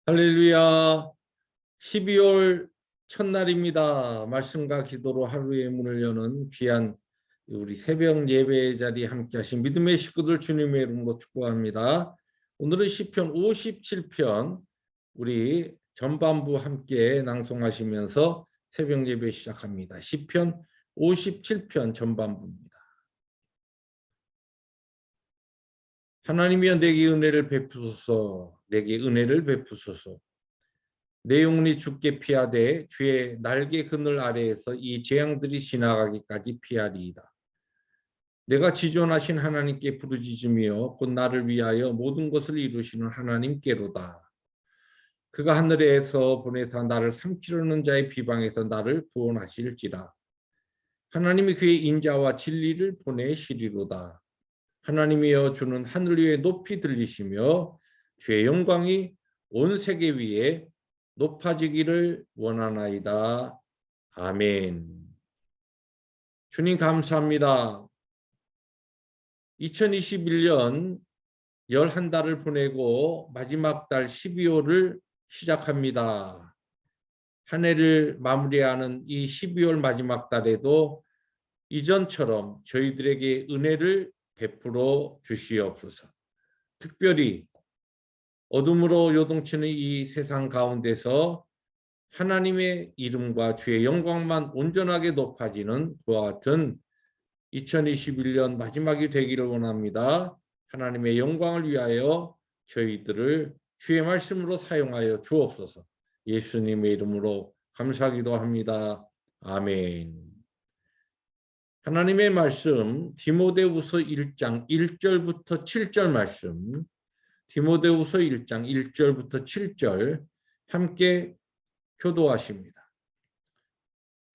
할렐루야. 12월 첫날입니다. 말씀과 기도로 하루의 문을 여는 귀한 우리 새벽 예배 자리에 함께 하신 믿음의 식구들 주님의 이름으로 축복합니다. 오늘은 시편 57편 우리 전반부 함께 낭송하시면서 새벽 예배 시작합니다. 시편 57편 전반부입니다. 하나님이여 내게 은혜를 베푸소서. 내게 은혜를 베푸소서. 내 영혼이 주께 피하되 주의 날개 그늘 아래에서 이 재앙들이 지나가기까지 피하리이다. 내가 지존하신 하나님께 부르짖으며 곧 나를 위하여 모든 것을 이루시는 하나님께로다. 그가 하늘에서 보내사 나를 삼키려는 자의 비방에서 나를 구원하실지라. 하나님이 그의 인자와 진리를 보내시리로다. 하나님이여 주는 하늘 위에 높이 들리시며 주의 영광이 온 세계 위에 높아지기를 원하나이다. 아멘. 주님 감사합니다. 2021년 11달을 보내고 마지막 달 12월을 시작합니다. 한 해를 마무리하는 이 12월 마지막 달에도 이전처럼 저희들에게 은혜를 베풀어 주시옵소서. 특별히 어둠으로 요동치는 이 세상 가운데서 하나님의 이름과 주의 영광만 온전하게 높아지는 그와 같은 2021년 마지막이 되기를 원합니다. 하나님의 영광을 위하여 저희들을 주의 말씀으로 사용하여 주옵소서. 예수님의 이름으로 감사하기도 합니다. 아멘. 하나님의 말씀 디모데후서 1장 1절부터 7절 말씀, 디모데후서 1장 1절부터 7절 함께 교도하십니다.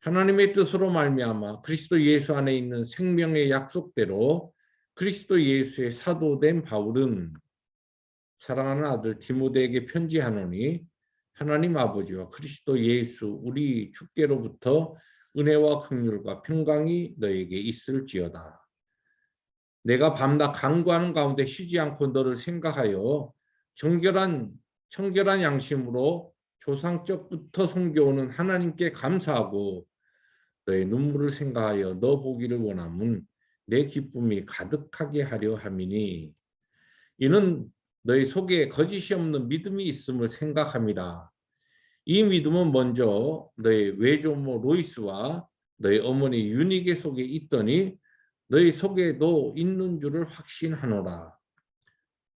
하나님의 뜻으로 말미암아 그리스도 예수 안에 있는 생명의 약속대로 그리스도 예수의 사도된 바울은 사랑하는 아들 디모데에게 편지하노니 하나님 아버지와 그리스도 예수 우리 주께로부터 은혜와 긍휼과 평강이 너에게 있을지어다. 내가 밤낮 간구하는 가운데 쉬지 않고 너를 생각하여 청결한 양심으로 조상적부터 섬겨오는 하나님께 감사하고 너의 눈물을 생각하여 너 보기를 원함은 내 기쁨이 가득하게 하려 함이니 이는 너희 속에 거짓이 없는 믿음이 있음을 생각함이라. 이 믿음은 먼저 너희 외조모 로이스와 너희 어머니 유니게 속에 있더니 너희 속에도 있는 줄을 확신하노라.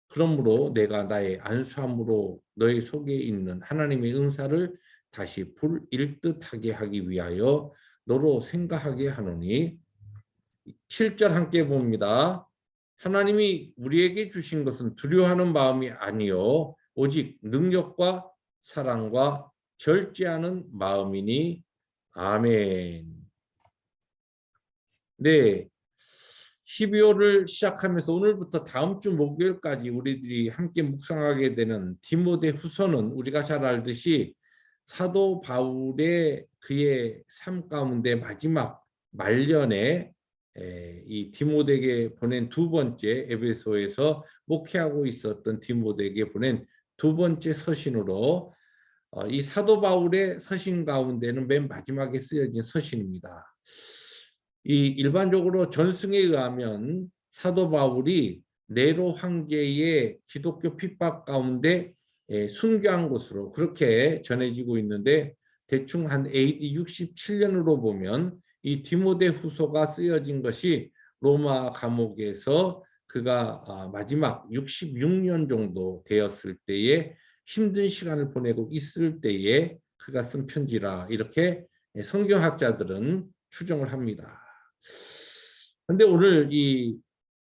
그러므로 내가 나의 안수함으로 너희 속에 있는 하나님의 은사를 다시 불일듯하게 하기 위하여 너로 생각하게 하노니 7절 함께 봅니다. 하나님이 우리에게 주신 것은 두려워하는 마음이 아니요 오직 능력과 사랑과 절제하는 마음이니 아멘. 네, 12월을 시작하면서 오늘부터 다음 주 목요일까지 우리들이 함께 묵상하게 되는 디모데 후서는 우리가 잘 알듯이 사도 바울의 그의 삶 가운데 마지막 말년에 이 디모데에게 보낸 두 번째 에베소에서 목회하고 있었던 디모데에게 보낸 두 번째 서신으로 이 사도 바울의 서신 가운데는 맨 마지막에 쓰여진 서신입니다. 이 일반적으로 전승에 의하면 사도 바울이 네로 황제의 기독교 핍박 가운데 순교한 것으로 그렇게 전해지고 있는데 대충 한 AD 67년으로 보면 이 디모데 후서가 쓰여진 것이 로마 감옥에서 그가 마지막 66년 정도 되었을 때에 힘든 시간을 보내고 있을 때에 그가 쓴 편지라 이렇게 성경학자들은 추정을 합니다. 그런데 오늘 이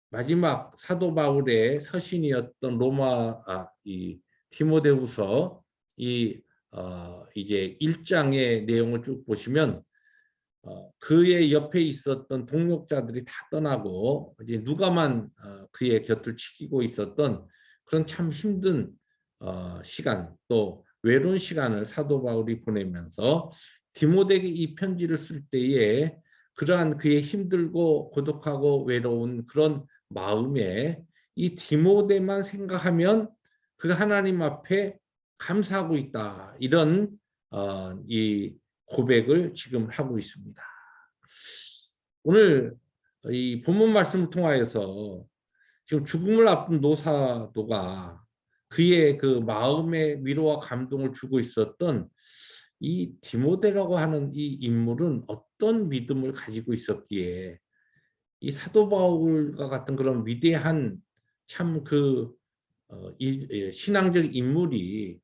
마지막 사도 바울의 서신이었던 이 디모데후서 이제 1장의 내용을 쭉 보시면 그의 옆에 있었던 동역자들이 다 떠나고 이제 누가만 그의 곁을 지키고 있었던 그런 참 힘든 시간 또 외로운 시간을 사도 바울이 보내면서 디모데에게 이 편지를 쓸 때에 그러한 그의 힘들고 고독하고 외로운 그런 마음에 이 디모데만 생각하면 그 하나님 앞에 감사하고 있다. 이런 이 고백을 지금 하고 있습니다. 오늘 이 본문 말씀을 통하여서 지금 죽음을 앞둔 노사도가 그의 그 마음의 위로와 감동을 주고 있었던 이 디모데라고 하는 이 인물은 어떤 믿음을 가지고 있었기에 이 사도 바울과 같은 그런 위대한 참 그 신앙적 인물이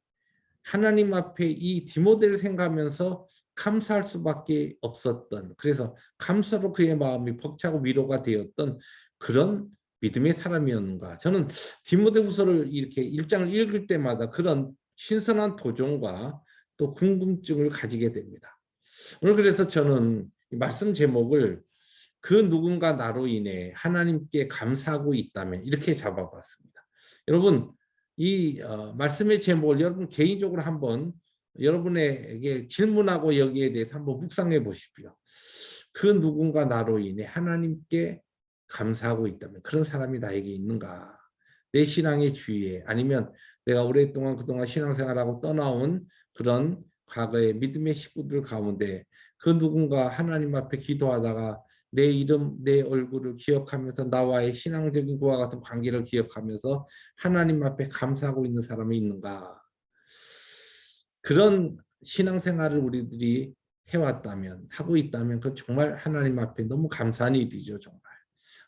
하나님 앞에 이 디모데를 생각하면서 감사할 수밖에 없었던, 그래서 감사로 그의 마음이 벅차고 위로가 되었던 그런 믿음의 사람이었는가. 저는 디모데후서를 이렇게 1장을 읽을 때마다 그런 신선한 도전과 또 궁금증을 가지게 됩니다. 오늘 그래서 저는 이 말씀 제목을 그 누군가 나로 인해 하나님께 감사하고 있다면 이렇게 잡아봤습니다. 여러분 이 말씀의 제목을 여러분 개인적으로 한번 여러분에게 질문하고 여기에 대해서 한번 묵상해 보십시오. 그 누군가 나로 인해 하나님께 감사하고 있다면 그런 사람이 나에게 있는가? 내 신앙의 주위에, 아니면 내가 오랫동안 그동안 신앙생활하고 떠나온 그런 과거의 믿음의 식구들 가운데 그 누군가 하나님 앞에 기도하다가 내 이름, 내 얼굴을 기억하면서 나와의 신앙적인 그와 같은 관계를 기억하면서 하나님 앞에 감사하고 있는 사람이 있는가? 그런 신앙생활을 우리들이 해왔다면, 하고 있다면 그건 정말 하나님 앞에 너무 감사한 일이죠, 정말.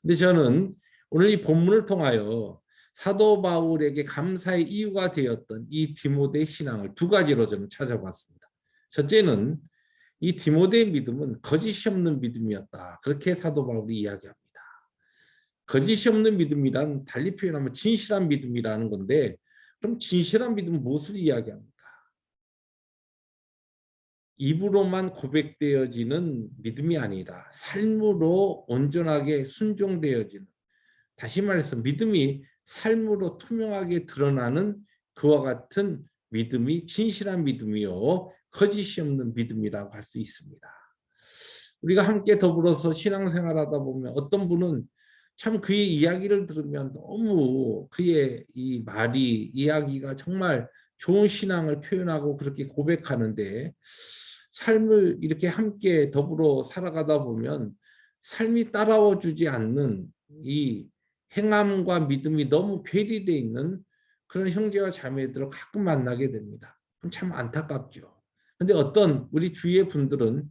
근데 저는 오늘 이 본문을 통하여 사도 바울에게 감사의 이유가 되었던 이 디모데의 신앙을 두 가지로 저는 찾아봤습니다. 첫째는 이 디모데의 믿음은 거짓이 없는 믿음이었다. 그렇게 사도 바울이 이야기합니다. 거짓이 없는 믿음이란 달리 표현하면 진실한 믿음이라는 건데, 그럼 진실한 믿음은 무엇을 이야기합니까? 입으로만 고백되어지는 믿음이 아니라 삶으로 온전하게 순종되어지는, 다시 말해서 믿음이 삶으로 투명하게 드러나는 그와 같은 믿음이 진실한 믿음이요 거짓이 없는 믿음이라고 할 수 있습니다. 우리가 함께 더불어서 신앙생활하다 보면 어떤 분은 참 그의 이야기를 들으면 너무 그의 이 말이, 이야기가 정말 좋은 신앙을 표현하고 그렇게 고백하는데, 삶을 이렇게 함께 더불어 살아가다 보면 삶이 따라와 주지 않는 이 행함과 믿음이 너무 괴리되어 있는 그런 형제와 자매들을 가끔 만나게 됩니다. 그럼 참 안타깝죠. 근데 어떤 우리 주위의 분들은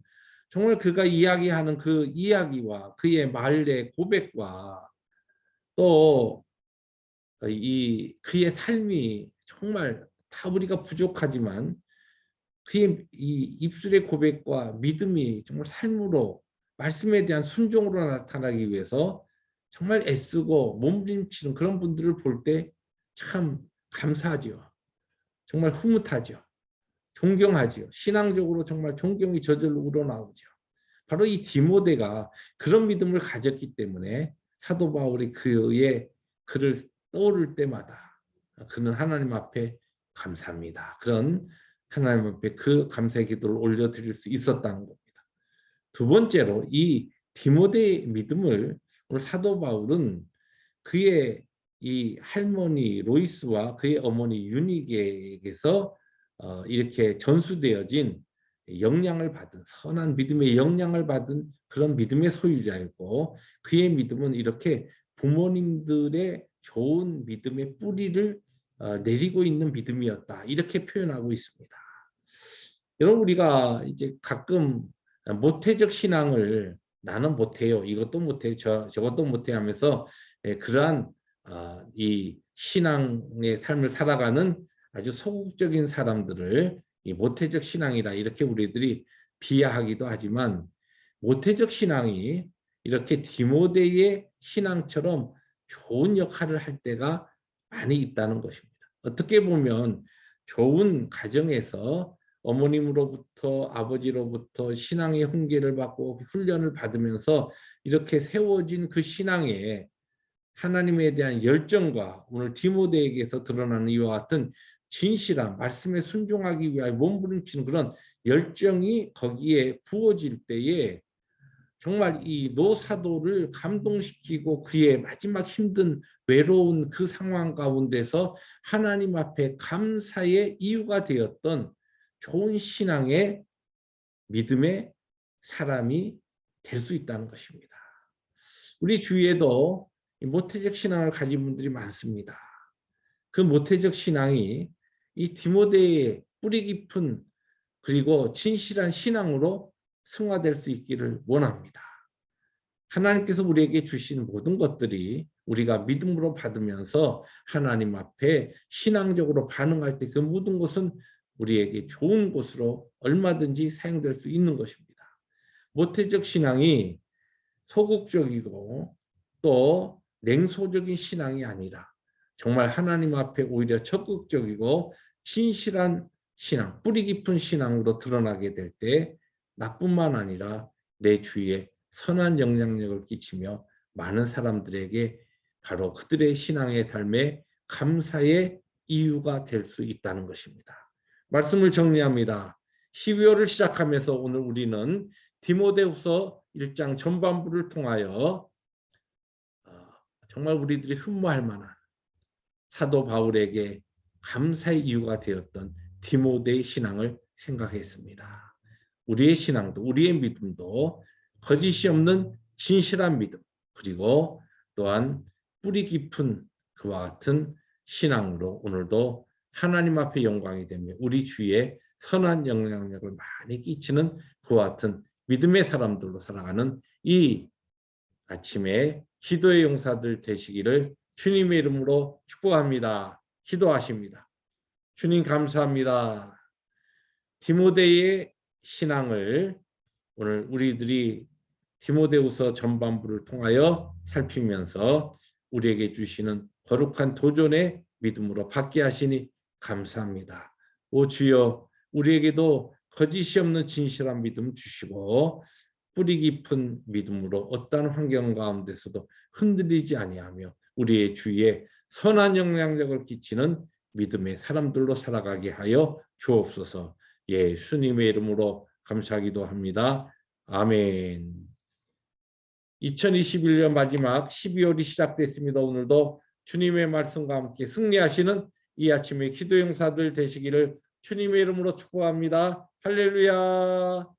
정말 그가 이야기하는 그 이야기와 그의 말의 고백과 또 이 그의 삶이 정말 다 우리가 부족하지만 그의 이 입술의 고백과 믿음이 정말 삶으로, 말씀에 대한 순종으로 나타나기 위해서 정말 애쓰고 몸부림치는 그런 분들을 볼 때 참 감사하죠. 정말 흐뭇하죠. 존경하죠. 신앙적으로 정말 존경이 저절로 우러나오죠. 바로 이 디모데가 그런 믿음을 가졌기 때문에 사도 바울이 그의 글을 떠오를 때마다 그는 하나님 앞에 감사합니다. 그런 하나님 앞에 그 감사의 기도를 올려드릴 수 있었다는 겁니다. 두 번째로 이 디모데의 믿음을 오늘 사도 바울은 그의 이 할머니 로이스와 그의 어머니 유니게에게서 이렇게 전수되어진 영향을 받은, 선한 믿음의 영향을 받은 그런 믿음의 소유자였고, 그의 믿음은 이렇게 부모님들의 좋은 믿음의 뿌리를 내리고 있는 믿음이었다. 이렇게 표현하고 있습니다. 여러분 우리가 이제 가끔 모태적 신앙을 나는 못해요. 이것도 못해요. 저것도 못해 하면서 그러한 이 신앙의 삶을 살아가는 아주 소극적인 사람들을 이 모태적 신앙이다 이렇게 우리들이 비하하기도 하지만, 모태적 신앙이 이렇게 디모데의 신앙처럼 좋은 역할을 할 때가 많이 있다는 것입니다. 어떻게 보면 좋은 가정에서 어머님으로부터 아버지로부터 신앙의 훈계를 받고 훈련을 받으면서 이렇게 세워진 그 신앙에 하나님에 대한 열정과 오늘 디모데에게서 드러나는 이와 같은 진실한 말씀에 순종하기 위하여 몸부림치는 그런 열정이 거기에 부어질 때에 정말 이 노사도를 감동시키고 그의 마지막 힘든 외로운 그 상황 가운데서 하나님 앞에 감사의 이유가 되었던 좋은 신앙의 믿음의 사람이 될 수 있다는 것입니다. 우리 주위에도 모태적 신앙을 가진 분들이 많습니다. 그 모태적 신앙이 이 디모데의 뿌리 깊은 그리고 진실한 신앙으로 승화될 수 있기를 원합니다. 하나님께서 우리에게 주신 모든 것들이 우리가 믿음으로 받으면서 하나님 앞에 신앙적으로 반응할 때 그 모든 것은 우리에게 좋은 것으로 얼마든지 사용될 수 있는 것입니다. 모태적 신앙이 소극적이고 또 냉소적인 신앙이 아니라 정말 하나님 앞에 오히려 적극적이고 진실한 신앙, 뿌리 깊은 신앙으로 드러나게 될 때 나뿐만 아니라 내 주위에 선한 영향력을 끼치며 많은 사람들에게 바로 그들의 신앙의 삶에 감사의 이유가 될 수 있다는 것입니다. 말씀을 정리합니다. 12월을 시작하면서 오늘 우리는 디모데후서 1장 전반부를 통하여 정말 우리들이 흠모할 만한 사도 바울에게 감사의 이유가 되었던 디모데의 신앙을 생각했습니다. 우리의 신앙도 우리의 믿음도 거짓이 없는 진실한 믿음 그리고 또한 뿌리 깊은 그와 같은 신앙으로 오늘도 하나님 앞에 영광이 되며 우리 주위에 선한 영향력을 많이 끼치는 그와 같은 믿음의 사람들로 살아가는 이 아침에 기도의 용사들 되시기를 주님의 이름으로 축복합니다. 기도하십니다. 주님 감사합니다. 디모데의 신앙을 오늘 우리들이 디모데후서 전반부를 통하여 살피면서 우리에게 주시는 거룩한 도전의 믿음으로 받게 하시니 감사합니다. 오 주여 우리에게도 거짓이 없는 진실한 믿음 주시고 뿌리 깊은 믿음으로 어떠한 환경 가운데서도 흔들리지 아니하며 우리의 주위에 선한 영향력을 끼치는 믿음의 사람들로 살아가게 하여 주옵소서. 예수님의 이름으로 감사하기도 합니다. 아멘. 2021년 마지막 12월이 시작됐습니다. 오늘도 주님의 말씀과 함께 승리하시는 이 아침에 기도 용사들 되시기를 주님의 이름으로 축복합니다. 할렐루야.